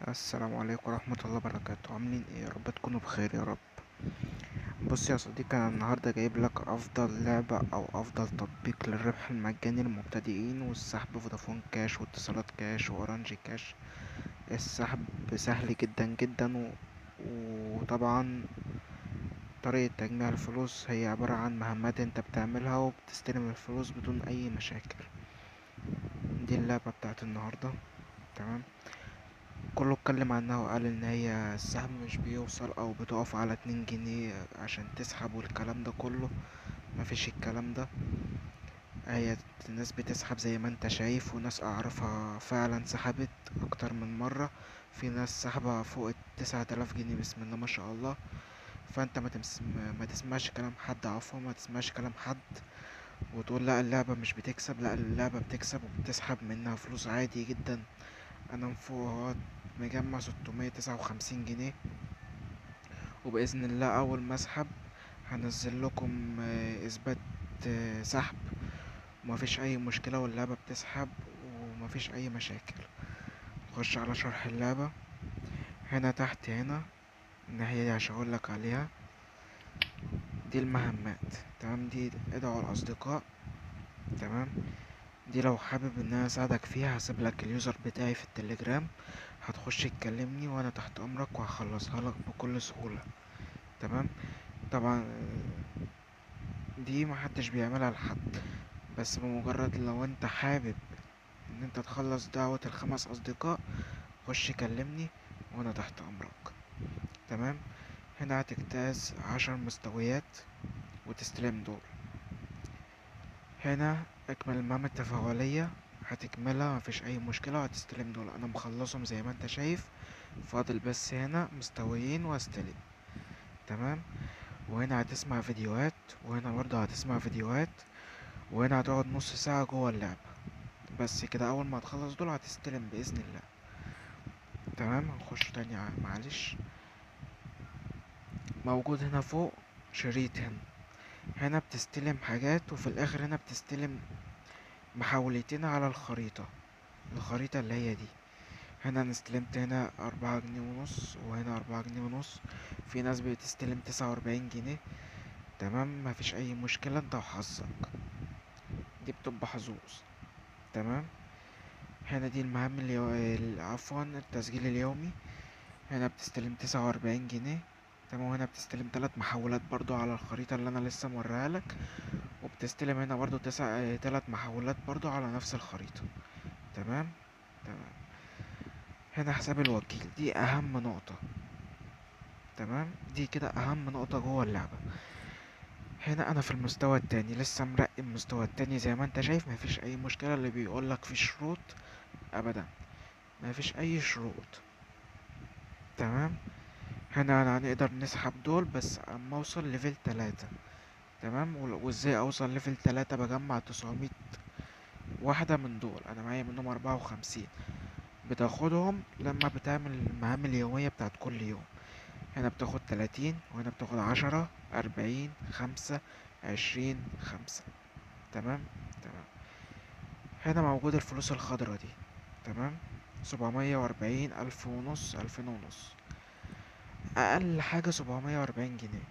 السلام عليكم ورحمة الله وبركاته. عاملين ايه؟ يا رب تكونوا بخير يا رب. بص يا صديقي، انا النهاردة جايب لك افضل لعبة او افضل تطبيق للربح المجاني للمبتدئين والسحب: فودافون كاش واتصالات كاش واورنج كاش. السحب سهل جدا جدا وطبعا طريقة تجميع الفلوس هي عبارة عن مهمات انت بتعملها وبتستلم الفلوس بدون اي مشاكل. دي اللعبة بتاعت النهاردة. تمام. كله اتكلم عنها وقال ان هي السهم مش بيوصل او بتقف على 2 جنيه عشان تسحب والكلام ده كله. مفيش الكلام ده. هي الناس بتسحب زي ما انت شايف، وناس اعرفها فعلا سحبت اكتر من مرة. في ناس سحبها فوق 9000 جنيه، بسم الله ما شاء الله. فانت ما تسمعش كلام حد، عفوا ما تسمعش كلام حد وتقول لا اللعبة مش بتكسب. لا، اللعبة بتكسب وبتسحب منها فلوس عادي جدا. انا من فوق اهوت مجمع 659 جنيه، وبإذن الله أول ما أسحب هنزل لكم إثبات سحب. ومفيش أي مشكلة واللعبة بتسحب ومفيش أي مشاكل. نخش على شرح اللعبة. هنا تحت هنا الناحية دي هشاورلك عليها، دي المهمات. تمام. دي ادعوا الأصدقاء. تمام. دي لو حابب ان انا اساعدك فيها هسيبلك اليوزر بتاعي في التليجرام، هتخش تكلمني وانا تحت امرك وهخلصها لك بكل سهولة. تمام. طبعا دي محدش بيعملها لحد، بس بمجرد لو انت حابب ان انت تخلص دعوة ال5 اصدقاء خش كلمني وانا تحت امرك. تمام. هنا هتجتاز 10 مستويات وتستلم دول. هنا اكمل المهام التفاعلية، هتكملها مفيش اي مشكلة وهتستلم دول. انا مخلصهم زي ما انت شايف، فاضل بس هنا مستويين واستلم. تمام. وهنا هتسمع فيديوهات، وهنا برضه هتسمع فيديوهات، وهنا هتقعد نص ساعة جوه اللعبة. بس كده اول ما تخلص دول هتستلم باذن الله. تمام. هنخش تاني معلش. موجود هنا فوق شريط هنا. هنا بتستلم حاجات، وفي الاخر هنا بتستلم محاولتين على الخريطة. الخريطة اللي هي دي. هنا انا استلمت هنا 4 جنيه ونص، وهنا 4 جنيه ونص. في ناس بتستلم 49 جنيه. تمام. مفيش اي مشكلة، انت وحظك. دي بتبقى حظوظ. تمام. هنا دي المهام عفوا التسجيل اليومي. هنا بتستلم 49 جنيه. تمام. وهنا بتستلم 3 محاولات برضو على الخريطة اللي انا لسه موريها لك، وبتستلم هنا برضو 3 محاولات برضو على نفس الخريطة. تمام. تمام. هنا حساب الوكيل، دي اهم نقطة. تمام. دي كده اهم نقطة جوه اللعبة. هنا انا في المستوى التاني لسه مرقم المستوى التاني زي ما انت شايف. مفيش اي مشكلة. اللي بيقولك في شروط ابدا، مفيش اي شروط. تمام. هنا هنقدر نسحب دول بس اما اوصل ليفل 3. تمام. وازاي اوصل ليفل 3؟ بجمع 900 واحدة من دول، انا معايا منهم 54. بتاخدهم لما بتعمل المهام اليومية بتاعت كل يوم. هنا بتاخد 30، وهنا بتاخد 10، 40، 5، 20، 5. تمام. تمام. هنا موجود الفلوس الخضرا دي. تمام. 740، 1500، 2500. اقل حاجة 740 جنيه.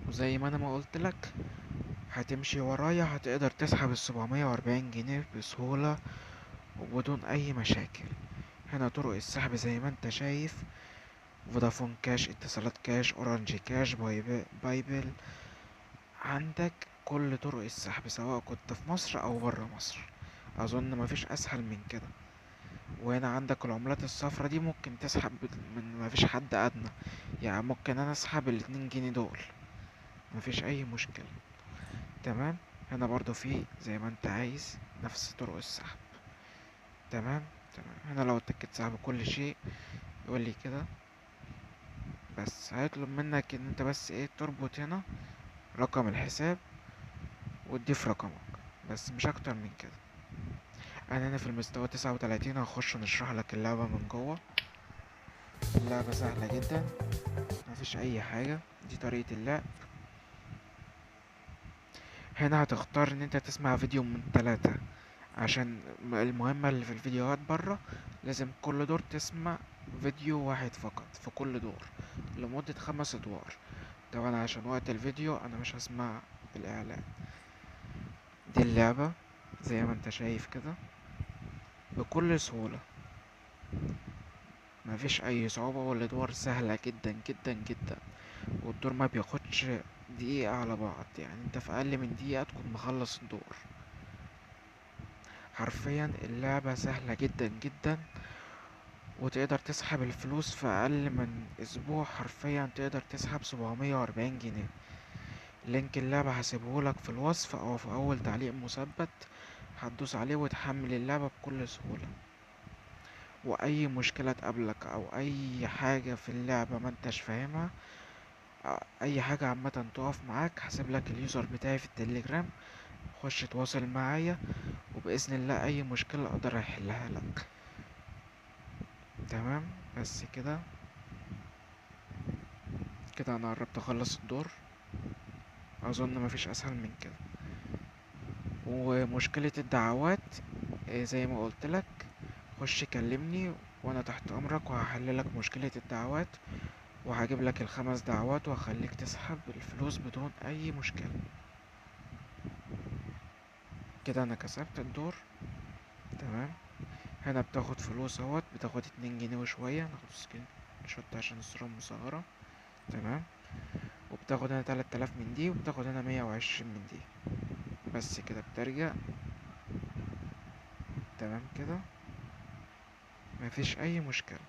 وزي ما انا ما قلت لك، هتمشي ورايا هتقدر تسحب ال740 جنيه بسهولة وبدون اي مشاكل. هنا طرق السحب زي ما انت شايف: فودافون كاش، اتصالات كاش، اورنج كاش، بايبل. عندك كل طرق السحب سواء كنت في مصر او برا مصر. اظن مفيش اسهل من كده. وهنا عندك العملات الصفرا دي ممكن تسحب من مفيش حد ادنى. يعني ممكن انا اسحب ال2 جنيه دول، مفيش اي مشكلة. تمام. هنا برضو في زي ما انت عايز نفس طرق السحب. تمام. تمام. هنا لو اتكت سحب كل شيء يقول لي كده، بس هيطلب منك ان انت بس ايه تربط هنا رقم الحساب وتضيف رقمك، بس مش اكتر من كده. انا هنا في المستوى 39، هخش نشرح لك اللعبة من جوه. اللعبة سهلة جدا، مفيش اي حاجة. دي طريقة اللعب. هنا هتختار ان انت تسمع فيديو من 3، عشان المهمة اللي في الفيديوهات برا لازم كل دور تسمع فيديو واحد فقط في كل دور لمدة 5 ادوار. طبعا عشان وقت الفيديو انا مش هسمع الاعلان. دي اللعبة زي ما انت شايف كده بكل سهولة، مفيش اي صعوبة، والادوار سهلة جدا جدا جدا، والدور ما بياخدش دقيقة على بعض. يعني انت في اقل من دقيقة تكون مخلص الدور. حرفيا اللعبة سهلة جدا جدا، وتقدر تسحب الفلوس في اقل من اسبوع. حرفيا تقدر تسحب 740 جنيه. لينك اللعبة هسيبهولك في الوصف او في اول تعليق مثبت، هتدوس عليه وتحمل اللعبة بكل سهولة. واي مشكلة تقابلك او اي حاجة في اللعبة ما انتش فاهمها، اي حاجة عامة تقف معاك، هسيبلك اليوزر بتاعي في التليجرام، خش تواصل معايا، وبإذن الله اي مشكلة اقدر احلها لك. تمام. بس كده، كده انا قربت اخلص الدور، اظن مفيش اسهل من كده. ومشكلة الدعوات، زي ما قلتلك، خش كلمني وانا تحت امرك، وهحللك مشكلة الدعوات، وهجيب لك ال5 دعوات، وهخليك تسحب الفلوس بدون اي مشكلة. كده انا كسبت الدور. تمام. هنا بتاخد فلوس اهوت، بتاخد 2 جنيه وشوية، ناخد سكرين شوت عشان الصورة مصغرة. تمام. وبتاخد هنا 3000 من دي، وبتاخد هنا 120 من دي. بس كده بترجع. تمام كده، مفيش اي مشكلة.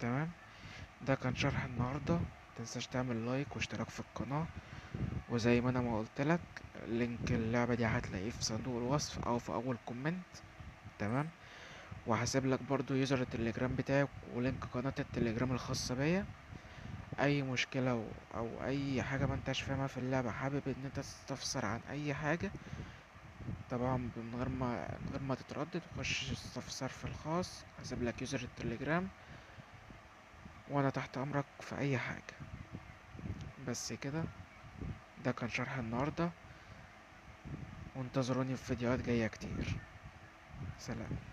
تمام. ده كان شرح النهاردة. متنساش تعمل لايك واشتراك في القناة، وزي ما انا ما قلتلك، لينك اللعبة دي هتلاقيه في صندوق الوصف او في اول كومنت. تمام. وهسيب لك برضو يوزر التليجرام بتاعي ولينك قناة التليجرام الخاصة بيا. اي مشكلة او اي حاجة ما انتش فاهمها في اللعبة، حابب ان انت تستفسر عن اي حاجة، طبعا من غير ما تتردد، خش استفسر في الخاص، هسيب لك يوزر التليجرام، وانا تحت امرك في اي حاجة. بس كده، ده كان شرح النهاردة، وانتظروني في فيديوهات جاية كتير. سلام.